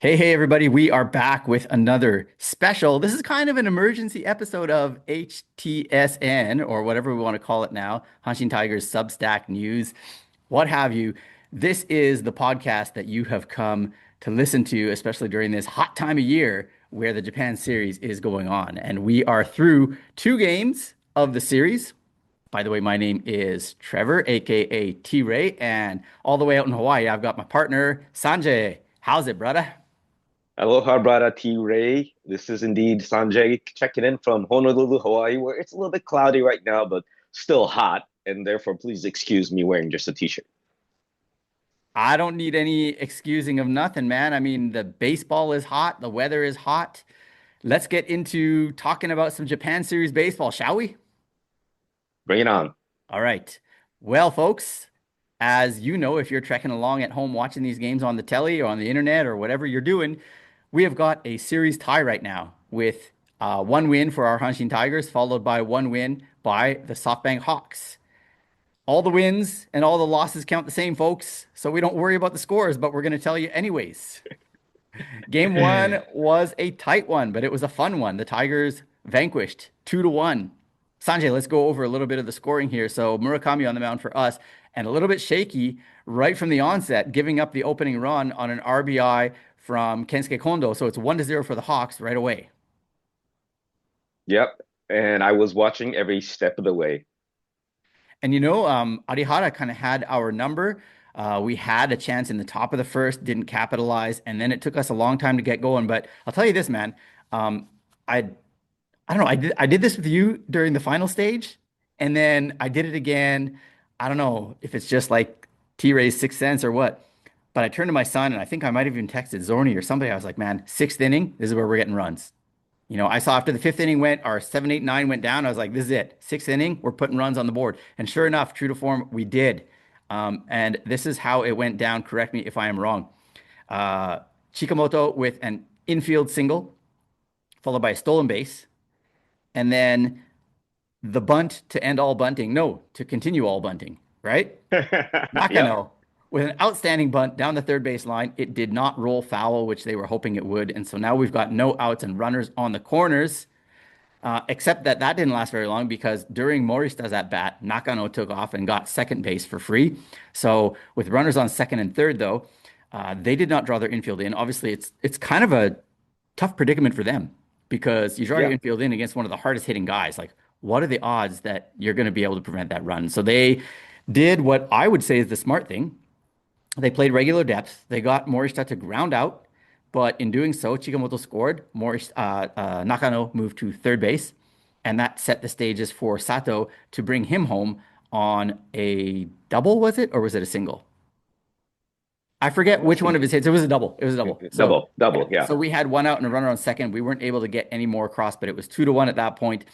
Hey, everybody. We are back with another special. This is kind of an emergency episode of HTSN or whatever we want to call it now, Hanshin Tigers Substack News, what have you. This is the podcast that you have come to listen to, especially during this hot time of year where the Japan series is going on. And we are through two games of the series. By the way, my name is Trevor, aka T Ray, and all the way out in Hawaii, I've got my partner, Sanjay. How's it, brother? Aloha, brother T Ray. This is indeed Sanjay checking in from Honolulu, Hawaii, where it's a little bit cloudy right now, but still hot. And therefore, please excuse me wearing just a t-shirt. I don't need any excusing of nothing, man. I mean, the baseball is hot, the weather is hot. Let's get into talking about some Japan Series baseball, shall we? Bring it on. All right. Well, folks, as you know, if you're trekking along at home watching these games on the telly or on the internet or whatever you're doing, we have got a series tie right now with one win for our Hanshin Tigers, followed by one win by the SoftBank Hawks. All the wins and all the losses count the same, folks. So we don't worry about the scores, but we're going to tell you anyways. Game one was a tight one, but it was a fun one. The Tigers vanquished 2-1. Sanjay, let's go over a little bit of the scoring here. So Murakami on the mound for us, and a little bit shaky right from the onset, giving up the opening run on an RBI from Kensuke Kondo. So it's 1-0 for the Hawks right away. Yep. And I was watching every step of the way. And Arihara kind of had our number. We had a chance in the top of the first, didn't capitalize, and then it took us a long time to get going. But I'll tell you this, man. Um, I I don't know. I did this with you during the final stage, and then I did it again. I don't know if it's just like T-Ray's sixth sense or what, but I turned to my son, and I think I might have even texted Zorni or somebody. I was like, "Man, sixth inning, this is where we're getting runs." I saw after the fifth inning went, our seven, eight, nine went down. I was like, "This is it. Sixth inning, we're putting runs on the board." And sure enough, true to form, we did. And this is how it went down. Correct me if I am wrong. Uh, Chikamoto with an infield single, followed by a stolen base. And then the bunt to end all bunting. No, to continue all bunting, right? Yep. Nakano with an outstanding bunt down the third base line. It did not roll foul, which they were hoping it would. And so now we've got no outs and runners on the corners, except that didn't last very long because during Morishita's at bat, Nakano took off and got second base for free. So with runners on second and third, though, they did not draw their infield in. Obviously, it's kind of a tough predicament for them because you draw your Yeah. infield in against one of the hardest hitting guys. Like, what are the odds that you're going to be able to prevent that run? So they did what I would say is the smart thing. They played regular depth. They got Morishita to ground out, but in doing so, Chikamoto scored. Nakano moved to third base, and that set the stages for Sato to bring him home on a double, was it? Or was it a single? I forget I which one think of his hits. It was a double. It was a double. So double. Yeah. so we had one out and a runner on second. We weren't able to get any more across, but it was 2-1 at that point.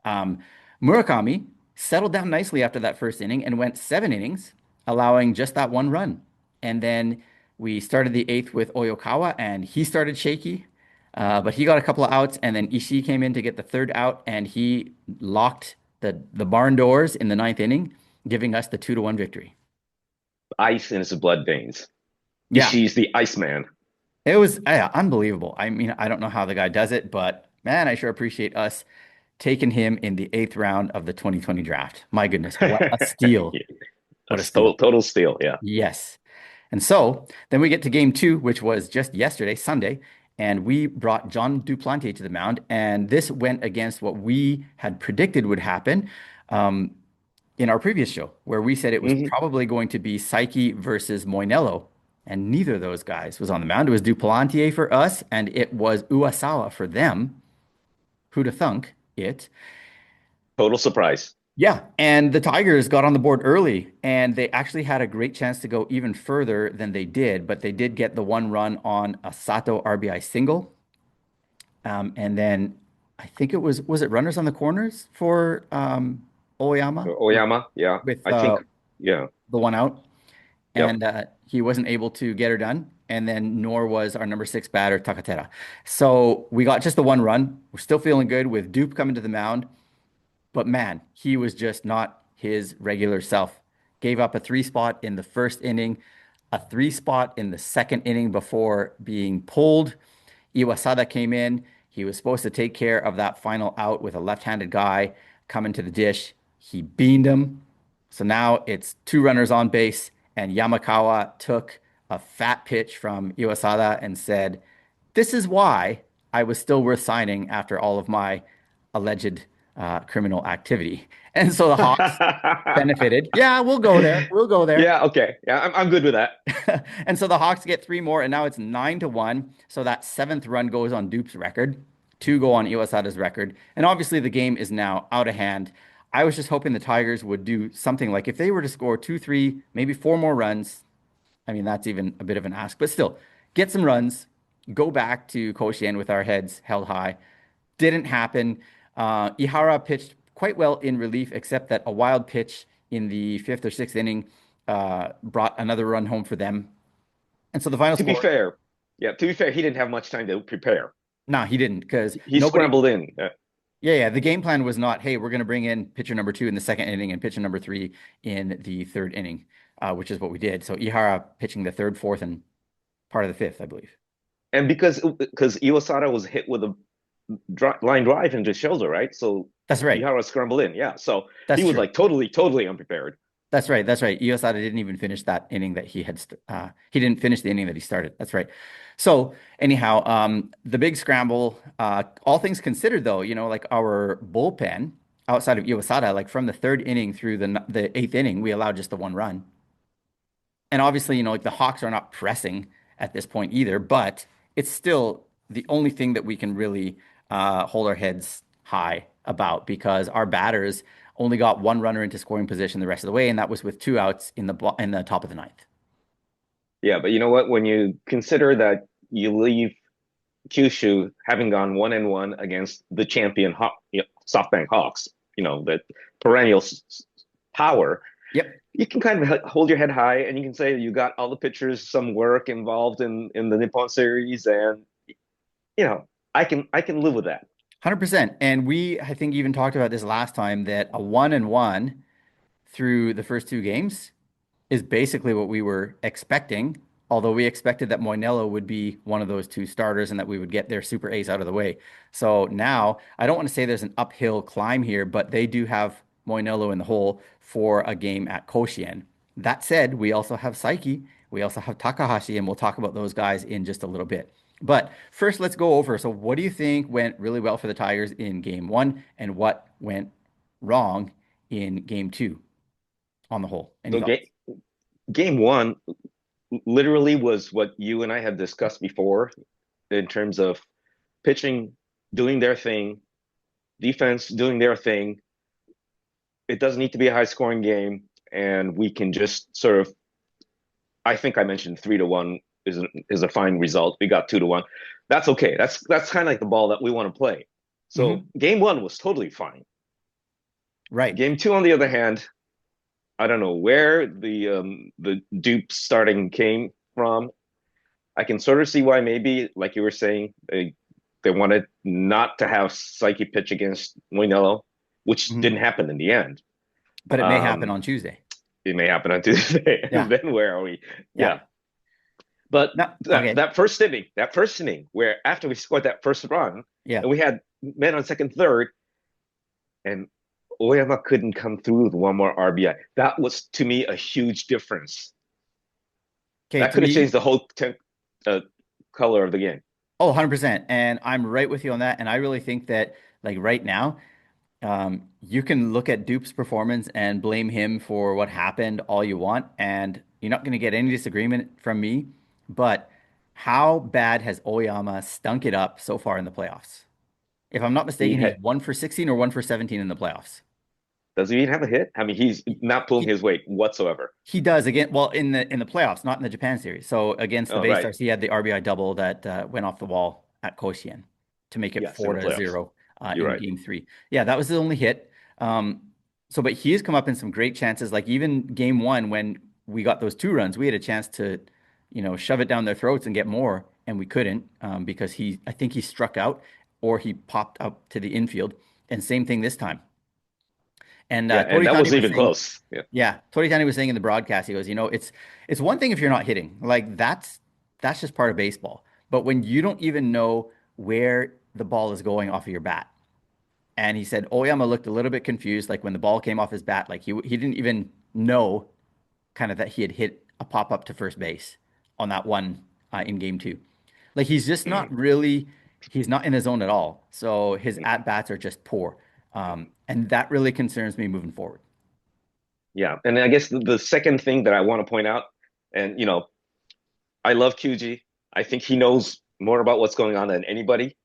Um, Murakami settled down nicely after that first inning and went seven innings, allowing just that one run. And then we started the eighth with Oyokawa, and he started shaky, but he got a couple of outs. And then Ishii came in to get the third out, and he locked the barn doors in the ninth inning, giving us the 2-1 victory. Ice in his blood veins. Yeah, Ishii's the Iceman. it was unbelievable. I mean, I don't know how the guy does it, but man, I sure appreciate us taking him in the eighth round of the 2020 draft. My goodness, what a steal! Yeah. What a Total, steal. total steal. Yeah. Yes. And so then we get to game two, which was just yesterday, Sunday, and we brought Jon Duplantier to the mound. And this went against what we had predicted would happen um, in our previous show, where we said it was hmm probably going to be Saiki versus Moinello. And neither of those guys was on the mound. It was Duplantier for us, and it was Uwasawa for them. Who'd have thunk it? Total surprise. Yeah, and the Tigers got on the board early, and they actually had a great chance to go even further than they did, but they did get the one run on a Sato RBI single. And then I think was it runners on the corners for Oyama with Oyama. Yeah. with I think. Yeah. the one out, Yep. and he wasn't able to get her done. And then nor was our number six batter Takatera. So we got just the one run. We're still feeling good with Dupe coming to the mound. But man, he was just not his regular self. Gave up a three spot in the first inning, a three spot in the second inning before being pulled. Iwasada came in. He was supposed to take care of that final out with a left-handed guy coming to the dish. He beamed him. So now it's two runners on base, and Yamakawa took a fat pitch from Iwasada and said, "This is why I was still worth signing after all of my alleged criminal activity." And so the Hawks benefited. Yeah, we'll go there. We'll go there. Yeah, okay. Yeah, I'm good with that. And so the Hawks get three more, and now it's 9-1. So that seventh run goes on Dupe's record, two go on Iwasada's record, and obviously the game is now out of hand. I was just hoping the Tigers would do something like if they were to score two, three, maybe four more runs. I mean, that's even a bit of an ask, but still, get some runs, go back to Koshien with our heads held high. Didn't happen. Ihara pitched quite well in relief, except that a wild pitch in the fifth or sixth inning brought another run home for them. And so the final To be score, fair, yeah, to be fair, he didn't have much time to prepare. no, he didn't because He nobody, scrambled in. yeah. The game plan was not, hey, we're going to bring in pitcher number two in the second inning and pitcher number three in the third inning, which is what we did. So Ihara pitching the third, fourth, and part of the fifth, I believe. And because Iwasada was hit with a line drive into his shoulder, right? So That's right. Ihara scrambled in. Yeah. So he That's was true. like totally unprepared. That's right. That's right. Iosada didn't even finish that inning that he had. He didn't finish the inning that he started. That's right. So anyhow, the big scramble. All things considered, though, like our bullpen outside of Iwasada, like from the third inning through the eighth inning, we allowed just the one run. And obviously, like the Hawks are not pressing at this point either, but it's still the only thing that we can really hold our heads high about because our batters only got one runner into scoring position the rest of the way, and that was with two outs in the top of the ninth. Yeah, but you know what? When you consider that you leave Kyushu having gone 1-1 against the champion SoftBank Hawks, that perennial power, Yep. you can kind of hold your head high and you can say you got all the pitchers some work involved in the Nippon series, and I can live with that. 100%. And I think, even talked about this last time that a 1-1 through the first two games is basically what we were expecting, although we expected that Moinello would be one of those two starters and that we would get their super ace out of the way. So now I don't want to say there's an uphill climb here, but they do have Moinello in the hole for a game at Koshien. That said, we also have Saiki, we also have Takahashi, and we'll talk about those guys in just a little bit. But first, let's go over. So, what do you think went really well for the Tigers in game one, and what went wrong in game two on the whole? Any So thoughts? game one literally was what you and I had discussed before in terms of pitching doing their thing, defense doing their thing. It doesn't need to be a high scoring game, and we can just sort of. I think I mentioned 3-1 is a fine result. We got 2-1. That's okay. That's kind of like the ball that we want to play. So Hmm. game one was totally fine. Right. Game two, on the other hand, I don't know where the dupe starting came from. I can sort of see why maybe, like you were saying, they wanted not to have Psyche pitch against Moinello, which Hmm. didn't happen in the end. But it may happen Um, on Tuesday. it may happen on Tuesday. Yeah. And then where are we? Yeah. Yeah. But No. that, Okay. that first inning, where after we scored that first run, Yeah. and we had men on second, third, and Oyama couldn't come through with one more RBI. That was to me a huge difference. Okay. That To could have me, changed the whole uh, color of the game. oh, 100%. And I'm right with you on that. And I really think that, like, right now, you can look at Dupe's performance and blame him for what happened all you want, and you're not going to get any disagreement from me. But how bad has Oyama stunk it up so far in the playoffs? If I'm not He mistaken, he's had, 1 for 16 or 1 for 17 in the playoffs. does he even have a hit? I mean, he's not pulling He, his weight whatsoever. he does again. Well, in the playoffs, not in the Japan series. So against the Oh, right. Baystars, he had the RBI double that went off the wall at Koshien to make it Yes, in four the to playoffs. zero You're in right. game three. Yeah, that was the only hit. Um, but he has come up in some great chances. Like even game one, when we got those two runs, we had a chance to, shove it down their throats and get more, and we couldn't because I think he struck out or he popped up to the infield. And same thing this time. And Yeah, and that Toritani wasn't was even saying, close. Yeah. yeah, Toritani was saying in the broadcast, he goes, it's one thing if you're not hitting, like that's just part of baseball. But when you don't even know where the ball is going off of your bat, and he said Oyama looked a little bit confused, like when the ball came off his bat, like he didn't even know kind of that he had hit a pop up to first base on that one in game two. Like he's just not Mm, really, he's not in his zone at all. So his mm, at bats are just poor. And that really concerns me moving forward. yeah, and I guess the second thing that I want to point out, and I love QG. I think he knows more about what's going on than anybody.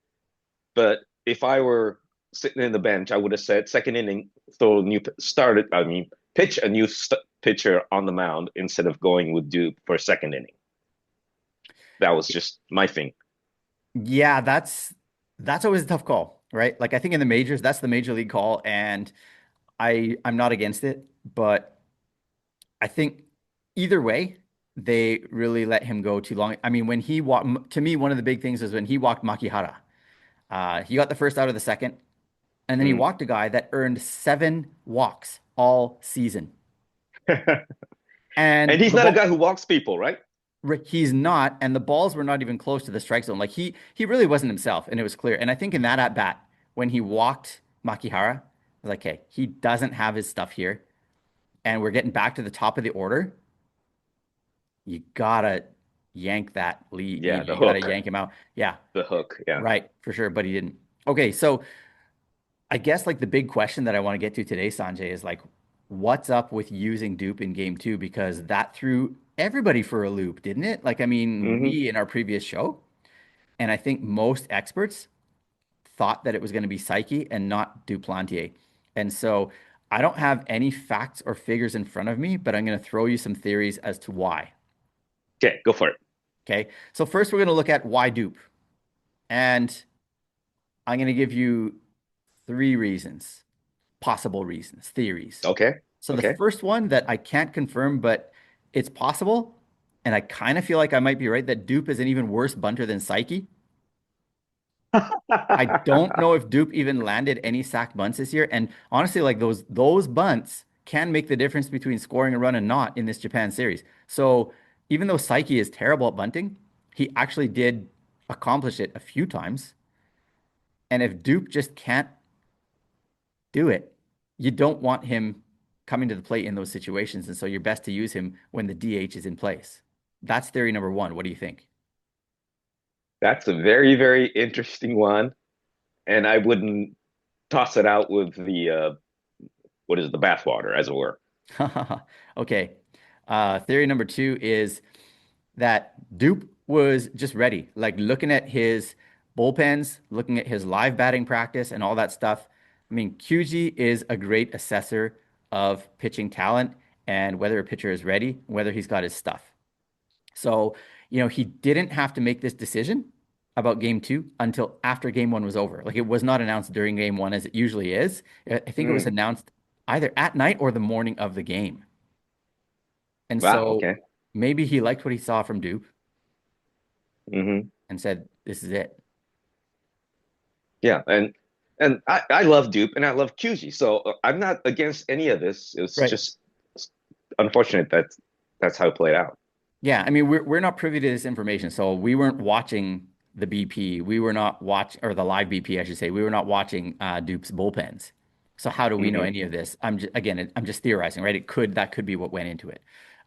But if I were sitting in the bench, I would have said second inning, throw a new started. I mean, pitch a new pitcher on the mound instead of going with Duke for second inning. That was just my thing. Yeah, that's always a tough call, right? Like I think in the majors, that's the major league call, and I'm not against it, but I think either way, they really let him go too long. I mean, when he walked, to me, one of the big things is when he walked Makihara. He got the first out of the second, and then he Mm. walked a guy that earned 7 walks all season. And And he's the not a ball, guy who walks people, right? he's not, and the balls were not even close to the strike zone. Like he really wasn't himself, and it was clear. And I think in that at bat, when he walked Makihara, I was like, okay, he doesn't have his stuff here, and we're getting back to the top of the order. You gotta yank that lead. Yeah, the You gotta hook, yank him out. Yeah, the hook. Yeah. right, for sure. But he didn't. Okay, so I guess like the big question that I want to get to today, Sanjay, is like, what's up with using dupe in game two? Because that threw everybody for a loop, didn't it? Like, I mean, Hmm. we in our previous show, and I think most experts thought that it was going to be Saiki and not Duplantier. And so I don't have any facts or figures in front of me, but I'm going to throw you some theories as to why. Okay, go for it. Okay. So first we're going to look at why dupe. And I'm going to give you 3 reasons, possible reasons, theories. Okay, So the okay. first one that I can't confirm, but it's possible, and I kind of feel like I might be right, that Dupe is an even worse bunter than Saiki. I don't know if Dupe even landed any sack bunts this year. And honestly, like those bunts can make the difference between scoring a run and not in this Japan series. So even though Saiki is terrible at bunting, he actually did accomplish it a few times. And if Dupe just can't do it, you don't want him coming to the plate in those situations. And so you're best to use him when the DH is in place. That's theory number one. What do you think? That's a very, very interesting one. And I wouldn't toss it out with the what is it, the bathwater, as it were. Okay. Theory number two is that Dupe was just ready. Like looking at his bullpens, looking at his live batting practice and all that stuff. I mean, QG is a great assessor of pitching talent and whether a pitcher is ready, whether he's got his stuff. So, he didn't have to make this decision about game two until after game one was over. Like it was not announced during game one as it usually is. I think it was Mm. announced either at night or the morning of the game. And Wow, so okay. maybe he liked what he saw from Dupe Hmm. and said, this is it. Yeah, and I love Dupe and I love QG, so I'm not against any of this. It's Right. just unfortunate that that's how it played out. Yeah, I mean, we're not privy to this information, so we weren't watching the BP. We were not watch or the live BP, I should say. We were not watching Dupe's bullpens. So how do we know Hmm. any of this? I'm just theorizing, right? That could be what went into it.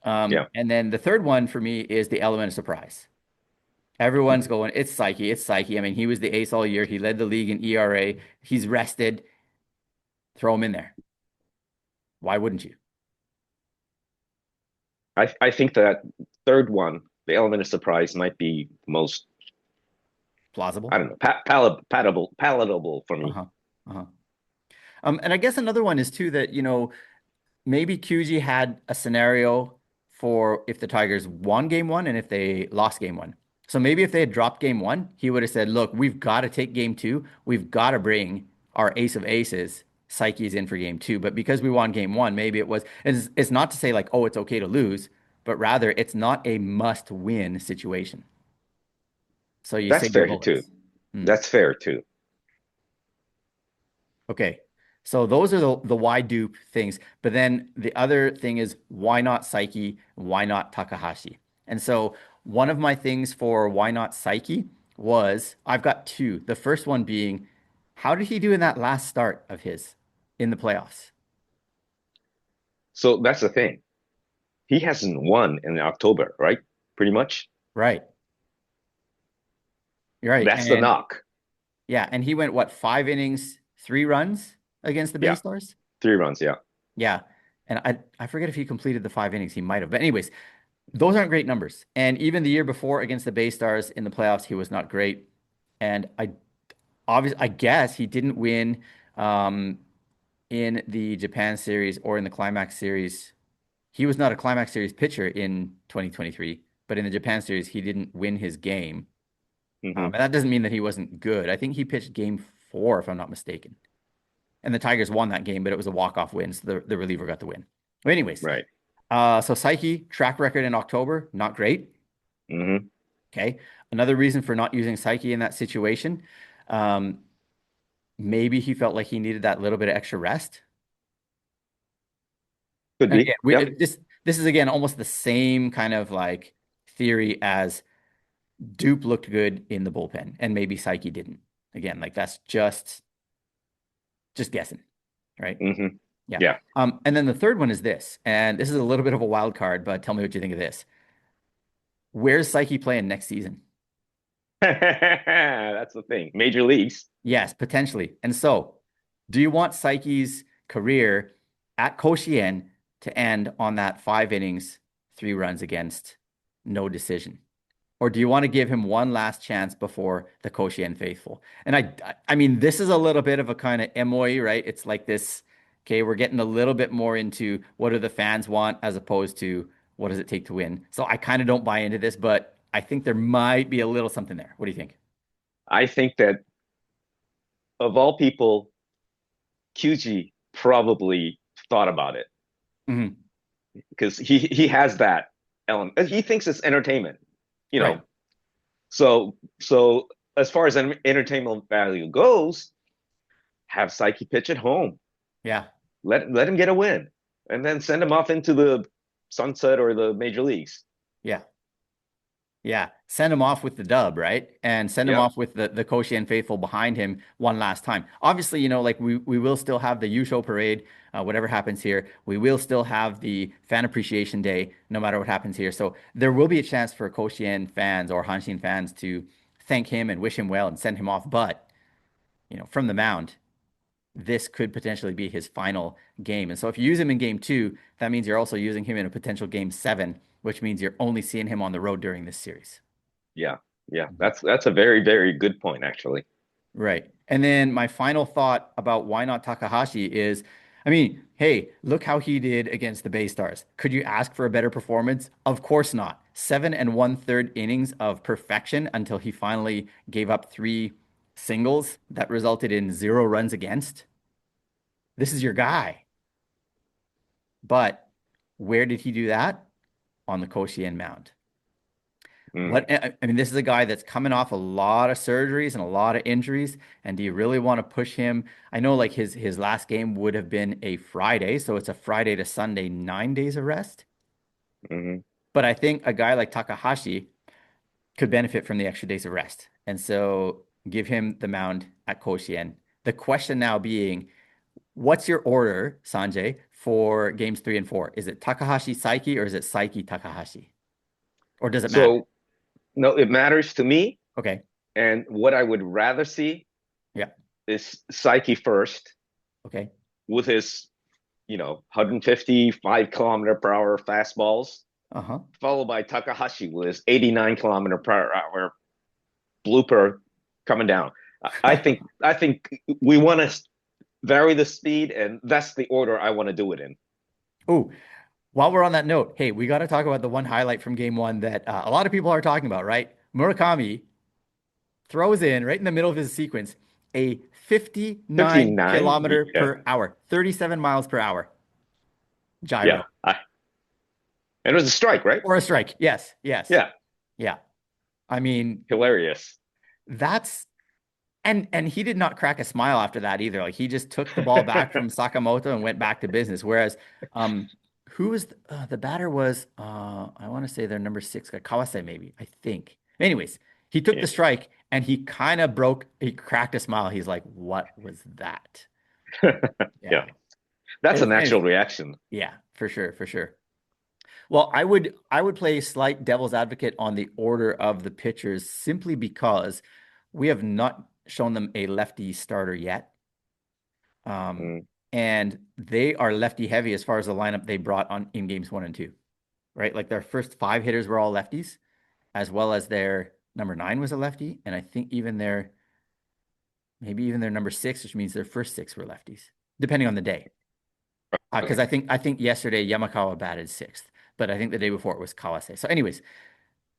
Yeah. And then the third one for me is the element of surprise. Everyone's going, it's Saiki, it's Saiki. I mean, he was the ace all year. He led the league in ERA. He's rested. Throw him in there. Why wouldn't you? I think that third one, the element of surprise, might be most, I Plausible? don't know, palatable for me. Uh-huh. Uh-huh. And I guess another one is too that, maybe QG had a scenario for if the Tigers won game one and if they lost game one. So maybe if they had dropped game one, he would have said, look, we've got to take game two. We've got to bring our ace of aces. Psyche's in for game two. But because we won game one, maybe it's not to say like, oh, it's okay to lose, but rather it's not a must win situation. So you That's save your fair too. bullets. Hmm. That's fair too. Okay. So those are the why dupe things. But then the other thing is why not Saiki? Why not Takahashi? And so one of my things for why not Saiki was I've got two. The first one being, how did he do in that last start of his in the playoffs? So that's the thing. He hasn't won in October, right? Pretty much. Right. You're right. That's the And knock. yeah, and he went what, 5 innings, 3 runs against the Bay Yeah, Stars? 3 runs. Yeah. Yeah. And I forget if he completed the 5 innings. He might have. But anyways, those aren't great numbers. And even the year before against the Bay Stars in the playoffs, he was not great. And I guess he didn't win um, in the Japan series or in the Climax series. He was not a Climax series pitcher in 2023, but in the Japan series, he didn't win his game. Hmm. And that doesn't mean that he wasn't good. I think he pitched game 4, if I'm not mistaken. And the Tigers won that game, but it was a walk-off win, so the reliever got the win. But anyways, Right. so Saiki, track record in October, not great. Hmm. Okay. Another reason for not using Saiki in that situation, um, maybe he felt like he needed that little bit of extra rest. Could And be. again, Yep. this is again almost the same kind of like theory as Dupe looked good in the bullpen, and maybe Saiki didn't. Again, like that's just guessing, right? Hmm. Yeah. Yeah. And then the third one is this, and this is a little bit of a wild card, but tell me what you think of this. Where's Saiki playing next season? That's the thing. Major leagues. Yes, potentially. And so, do you want Saiki's career at Koshien to end on that 5 innings, 3 runs against, no decision? Or do you want to give him one last chance before the Koshien faithful? And I mean, this is a little bit of a kind of MOE, right? It's like this, okay, we're getting a little bit more into what do the fans want as opposed to what does it take to win. So I kind of don't buy into this, but I think there might be a little something there. What do you think? I think that of all people, QG probably thought about it Hmm. because he has that element. He thinks it's entertainment, you Right. know. So as far as entertainment value goes, have Psyche pitch at home. Yeah. Let him get a win, and then send him off into the sunset or the major leagues. Yeah. Yeah, send him off with the dub, right? And send him Yep. off with the Koshien faithful behind him one last time. Obviously, like we will still have the Yusho parade, whatever happens here. We will still have the fan appreciation day, no matter what happens here. So there will be a chance for Koshien fans or Hanshin fans to thank him and wish him well and send him off. But, from the mound, this could potentially be his final game. And so if you use him in game 2, that means you're also using him in a potential game 7, which means you're only seeing him on the road during this series. Yeah. Yeah. That's a very, very good point, actually. Right. And then my final thought about why not Takahashi is, I mean, hey, look how he did against the Bay Stars. Could you ask for a better performance? Of course not. 7 1/3 innings of perfection until he finally gave up 3 singles that resulted in 0 runs against. This is your guy. But where did he do that? On the Koshien mound. Mm, I mean, this is a guy that's coming off a lot of surgeries and a lot of injuries. And do you really want to push him? I know like his last game would have been a Friday, so it's a Friday to Sunday, 9 days of rest. hmm. But I think a guy like Takahashi could benefit from the extra days of rest. And so give him the mound at Koshien. The question now being, what's your order, Sanjay, for games 3 and 4? Is it Takahashi Saiki or is it Saiki Takahashi? Or does it matter? So no, it matters to me. Okay. And what I would rather see Yeah. is Psyche first Okay. with his, 155 kilometer per hour fastballs, Uh-huh. followed by Takahashi with his 89 kilometer per hour blooper coming down. I think we want to vary the speed, and that's the order I want to do it in. Oh, while we're on that note, hey, we got to talk about the one highlight from game 1 that a lot of people are talking about, right? Murakami throws in right in the middle of his sequence a 59 59, kilometer yeah, per hour, 37 miles per hour yeah. gyro And it was a strike, right? or a strike. Yes, yes. Yeah, Yeah. I mean, hilarious. that's And he did not crack a smile after that either. Like he just took the ball back from Sakamoto and went back to business. Whereas, um, who was the batter was I want to say their number six guy, Kawase maybe, I think. Anyways, he took the Yeah. strike and he kind of he cracked a smile. He's like, "What was that?" Yeah. Yeah. That's a And natural reaction. yeah, for sure, for sure. Well, I would play slight devil's advocate on the order of the pitchers simply because we have not shown them a lefty starter yet. Um, Mm. and they are lefty heavy as far as the lineup they brought on in games one and two, right? Like their first five hitters were all lefties, as well as their number nine was a lefty, and I think even their maybe even their number six, which means their first six were lefties, depending on the day. Because Okay. I think yesterday Yamakawa batted sixth, but I think the day before it was Kawase. So, anyways,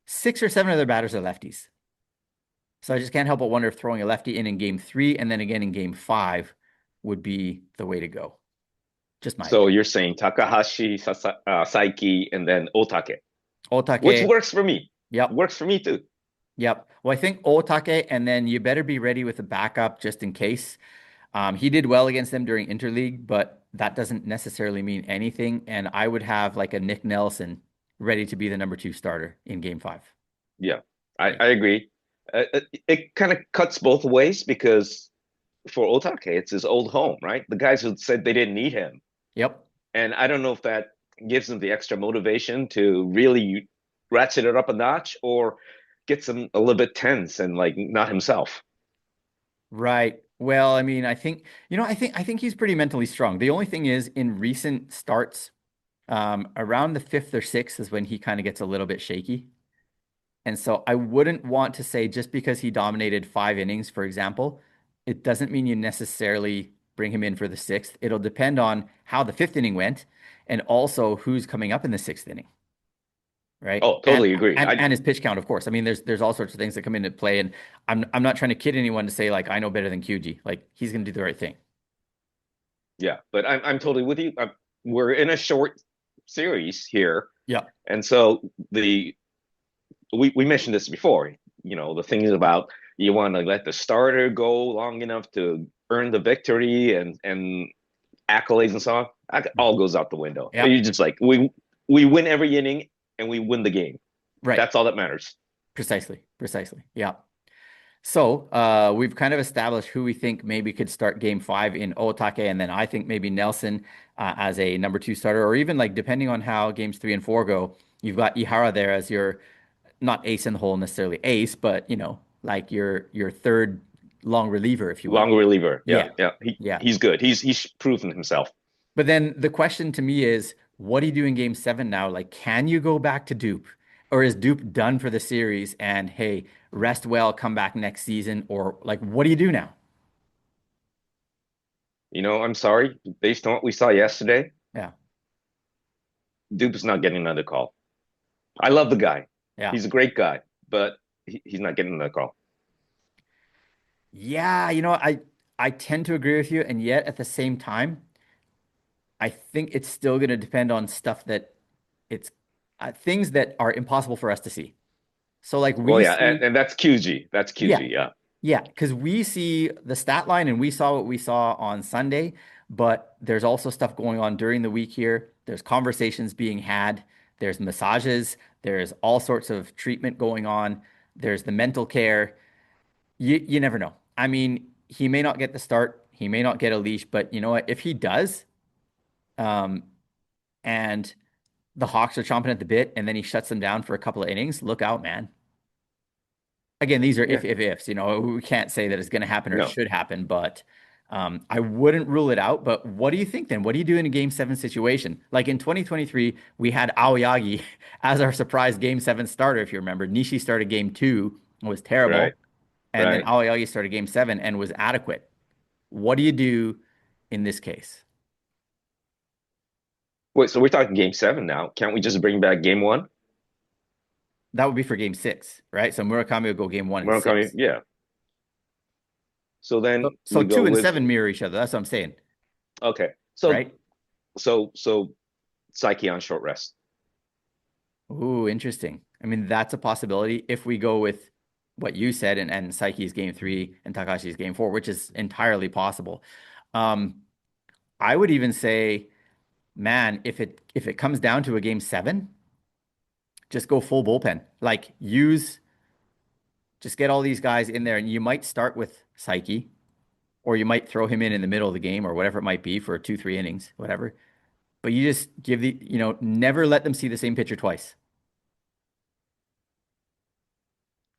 six or seven of their batters are lefties. So I just can't help but wonder if throwing a lefty in game three and then again in game five would be the way to go. Just my So opinion. you're saying Takahashi, Saiki, and then Otake, which Otake, works for me. yep, Works for me too. yep. Well, I think Otake, and then you better be ready with a backup just in case. He did well against them during interleague, but that doesn't necessarily mean anything. And I would have like a Nick Nelson ready to be the number two starter in game five. Yeah, Yeah. I agree. It kind of cuts both ways because for Otake, it's his old home, right? The guys who said they didn't need him. Yep. And I don't know if that gives him the extra motivation to really ratchet it up a notch or gets him a little bit tense and like not himself. Right. Well, I mean, I think he's pretty mentally strong. The only thing is, in recent starts, around the fifth or sixth is when he kind of gets a little bit shaky. And so I wouldn't want to say just because he dominated five innings, for example, it doesn't mean you necessarily bring him in for the sixth. It'll depend on how the fifth inning went and also who's coming up in the sixth inning, right? Oh, totally agree. And his pitch count, of course. I mean, there's all sorts of things that come into play, and I'm not trying to kid anyone to say like I know better than QG. Like he's going to do the right thing. Yeah, but I'm totally with you. We're in a short series here, Yeah. and so the we mentioned this before. You know, the thing is about you want to let the starter go long enough to earn the victory and accolades and so on. That all Mhm. goes out the window. Yeah. You just like we win every inning and we win the game. Right. That's all that matters. Precisely. Precisely. Yeah. So we've kind of established who we think maybe could start game five in Otake, and then I think maybe Nelson as a number two starter, or even like depending on how games three and four go, you've got Ihara there as your not ace in the hole necessarily ace, but like your third long reliever, if you will. Long reliever. Yeah, Yeah. yeah. Yeah. He's good. He's proven himself. But then the question to me is, what do you do in game seven now? Like, can you go back to Dupe? Or is Dupe done for the series? And hey, rest well, come back next season? Or like, what do you do now? You know, I'm sorry. Based on what we saw yesterday, Yeah. Dupe's not getting another call. I love the guy. Yeah. He's a great guy, but he's not getting another call. Yeah. I tend to agree with you. And yet at the same time, I think it's still going to depend on stuff that it's things that are impossible for us to see. So like Well, we yeah, see, and that's QG. That's yeah, QG. Yeah. yeah, because we see the stat line and we saw what we saw on Sunday, but there's also stuff going on during the week here. There's conversations being had, there's massages, there's all sorts of treatment going on, there's the mental care. You never know. I mean, he may not get the start, he may not get a leash, but you know what? If he does, um, and the Hawks are chomping at the bit, and then he shuts them down for a couple of innings, look out, man. Again, these are Yeah. ifs. We can't say that it's going to happen or it No. should happen, but I wouldn't rule it out. But what do you think then? What do you do in a game seven situation? Like in 2023, we had Aoyagi as our surprise game seven starter, if you remember. Nishi started game two, was Right. terrible. And then Right. Aoyagi started game seven and was adequate. What do you do in this case? Wait, so we're talking game seven now. Can't we just bring back game one? That would be for game six, right? So Murakami would go game one and Murakami, six. yeah. So So, then so we go two and with seven mirror each other. That's what I'm saying, okay. right? So Psyche on short rest. Ooh, interesting. I mean, that's a possibility if we go with. what you said and Saiki's game three and Takashi's game four, which is entirely possible. Um, I would even say, man, if it comes down to a game seven, just go full bullpen. Like use just get all these guys in there, and you might start with Saiki, or you might throw him in the middle of the game or whatever it might be for two, 3 innings, whatever. But you just give never let them see the same pitcher twice.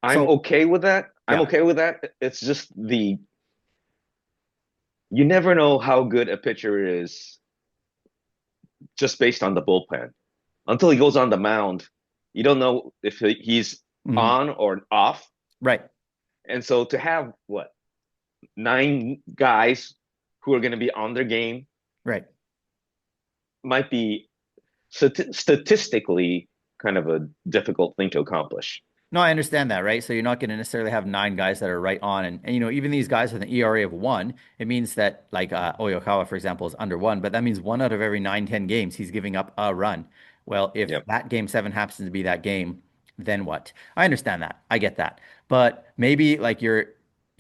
I'm So okay with that. I'm yeah, okay with that. It's just you never know how good a pitcher is just based on the bullpen. Until he goes on the mound, you don't know if he's mhm. on or off. Right, And so to have what, 9 guys who are going to be on their game right. might be statistically kind of a difficult thing to accomplish. No, I understand that, right? So you're not going to necessarily have nine guys that are right on, and even these guys with an ERA of one, it means that like Oyakawa, for example, is under one, but that means one out of every 9, 10 games he's giving up a run. Well, if Yep. that game seven happens to be that game, then what? I understand that. I get that. But maybe like you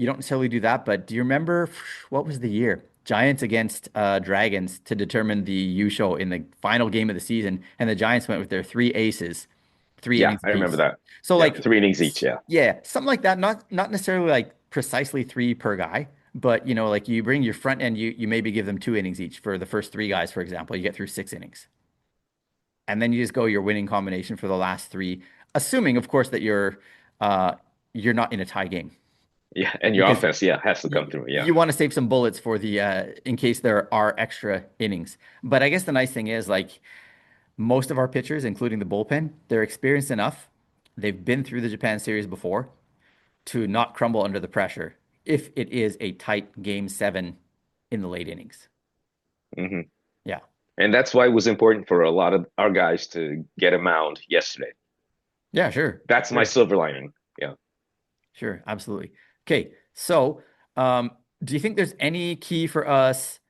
don't necessarily do that, but do you remember what was the year? Giants against Dragons to determine the Yusho in the final game of the season, and the Giants went with their three aces, three Yeah, innings I remember apiece. that. So Yeah, like 3 innings each. Yeah. yeah, something like that. Not necessarily like precisely three per guy, but like you bring your front end, you maybe give them 2 innings each for the first three guys, for example. You get through 6 innings. And then you just go your winning combination for the last three, assuming, of course, that you're not in a tie game. Yeah. And your Because offense, yeah, has to come you, through. Yeah. you want to save some bullets for the in case there are extra innings. But I guess the nice thing is like most of our pitchers, including the bullpen, they're experienced enough. They've been through the Japan series before to not crumble under the pressure if it is a tight game seven in the late innings. Hmm. Yeah. And that's why it was important for a lot of our guys to get a mound yesterday. Yeah, sure. That's my Sure. silver lining. Yeah. Sure. Absolutely. Okay. So, do you think there's any key for us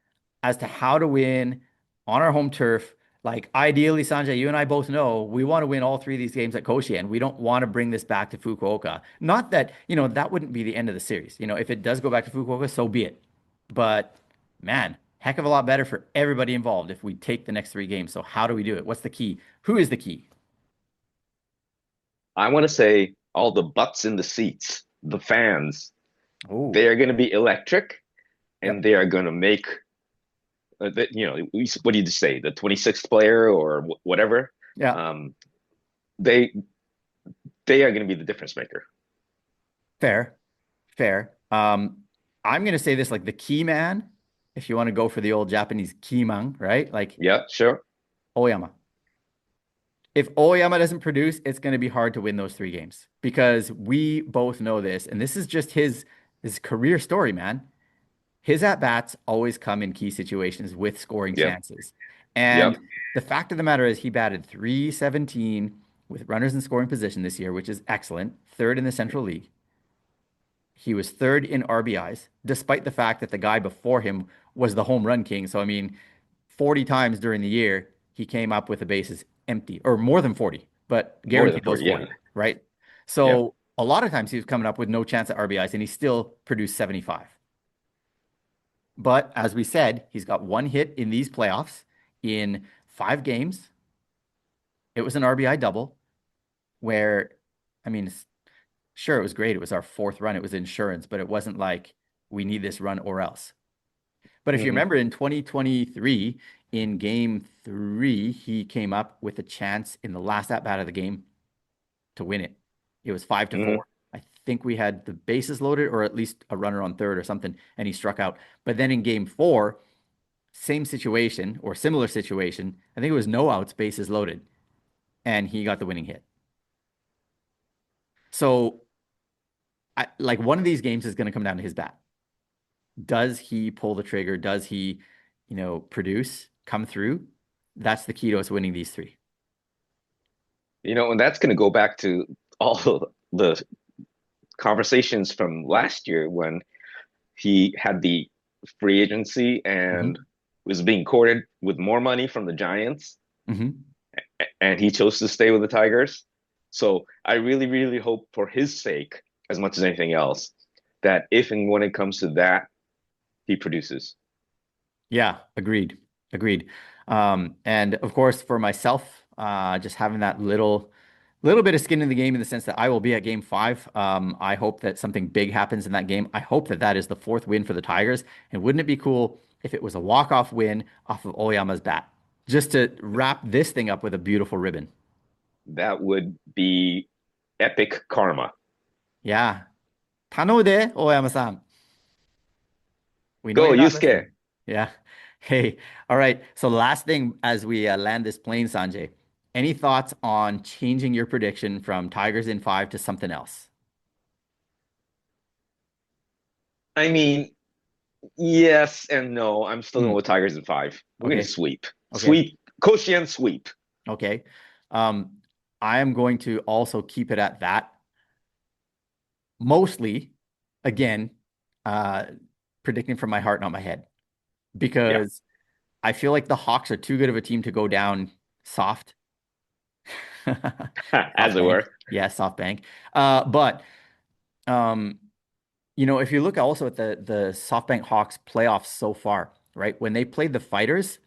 as to how to win on our home turf? Like, ideally, Sanjay, you and I both know we want to win all three of these games at Koshien. We don't want to bring this back to Fukuoka. Not that, that wouldn't be the end of the series. If it does go back to Fukuoka, so be it. But man, heck of a lot better for everybody involved if we take the next three games. So how do we do it? What's the key? Who is the key? I want to say all the butts in the seats, the fans, Oh, they are going to be electric and yep. they are going to make, what do you say, the 26th player or whatever? Yeah, Um, they they are going to be the difference maker. fair, fair. I'm gonna say this like the key man, if you want to go for the old Japanese kimang, right? Like Yeah, sure. Oyama. If Oyama doesn't produce, it's going to be hard to win those three games because we both know this, and this is just his career story, man. His at bats always come in key situations with scoring Yep, chances. yep. And the fact of the matter is, he batted 317 with runners in scoring position this year, which is excellent, third in the Central League. He was third in RBIs, despite the fact that the guy before him was the home run king. So, I mean, 40 times during the year, he came up with the bases empty, or more than 40, but More than guaranteed those 40. Yeah, 40, right? yeah. So, a lot of times he was coming up with no chance at RBIs, and he still produced 75. But as we said, he's got one hit in these playoffs in 5 games. It was an RBI double where, I mean, sure, it was great. It was our fourth run. It was insurance, but it wasn't like we need this run or else. But if you Hmm. remember in 2023, in game three, he came up with a chance in the last at bat of the game to win it. It was 5-4. Hmm. I think we had the bases loaded or at least a runner on third or something, and he struck out. But then in game four, same situation or similar situation. I think it was no outs, bases loaded, and he got the winning hit. So, like one of these games is going to come down to his bat. Does he pull the trigger? Does he, produce, come through? That's the key to us winning these three. And that's going to go back to all of the conversations from last year when he had the free agency and Hmm. was being courted with more money from the Giants, Hmm. and he chose to stay with the Tigers. So I really, really hope for his sake as much as anything else. That if and when it comes to that, he produces. Yeah, agreed. Agreed. And of course, for myself, just having that little bit of skin in the game in the sense that I will be at game five. I hope that something big happens in that game. I hope that that is the fourth win for the Tigers. And wouldn't it be cool if it was a walk-off win off of Oyama's bat, just to wrap this thing up with a beautiful ribbon? That would be epic karma. Yeah. 頼むで, Oyama-san. We know Go, you're not listening. Yusuke. Yeah. Hey, all right. So last thing as we land this plane, Sanjay, any thoughts on changing your prediction from Tigers in five to something else? I mean, yes and no. I'm still going Hmm. with Tigers in five. We're going to Okay. sweep. Okay. Sweep. Koshien sweep. Okay. Um, I am going to also keep it at that. Mostly, again, uh, predicting from my heart, not my head, Yeah. because I feel like the Hawks are too good of a team to go down soft. As it SoftBank. were. Yeah, SoftBank. But um, if you look also at the SoftBank Hawks playoffs so far, right? When they played the Fighters,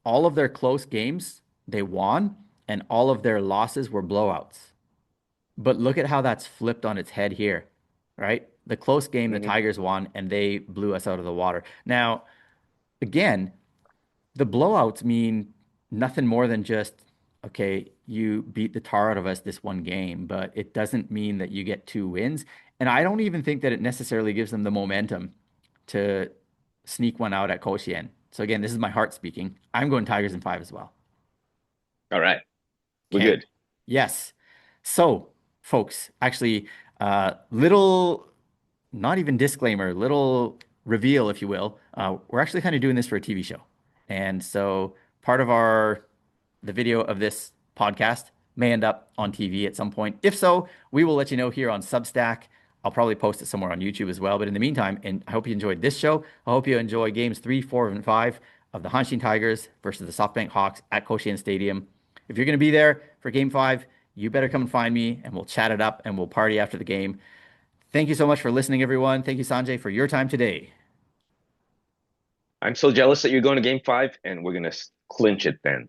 all of their close games they won, and all of their losses were blowouts. But look at how that's flipped on its head here, right? The close game, the Hmm. Tigers won, and they blew us out of the water. Now, again, the blowouts mean nothing more than just, okay, you beat the tar out of us this one game, but it doesn't mean that you get two wins. And I don't even think that it necessarily gives them the momentum to sneak one out at Koshien. So again, this is my heart speaking. I'm going Tigers in five as well. All right. We're Okay. good. Yes. So, folks, actually, little, not even disclaimer, little reveal, if you will. We're actually kind of doing this for a TV show. And so part of the video of this podcast may end up on TV at some point. If so, we will let you know here on Substack. I'll probably post it somewhere on YouTube as well. But in the meantime, and I hope you enjoyed this show. I hope you enjoy games three, four, and five of the Hanshin Tigers versus the SoftBank Hawks at Koshien Stadium. If you're going to be there for game five, you better come and find me and we'll chat it up and we'll party after the game. Thank you so much for listening, everyone. Thank you, Sanjay, for your time today. I'm so jealous that you're going to game five, and we're going to clinch it then.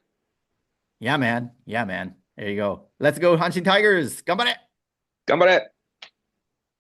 Yeah, man. Yeah, man. There you go. Let's go, Hanshin Tigers. Ganbare! Gambare!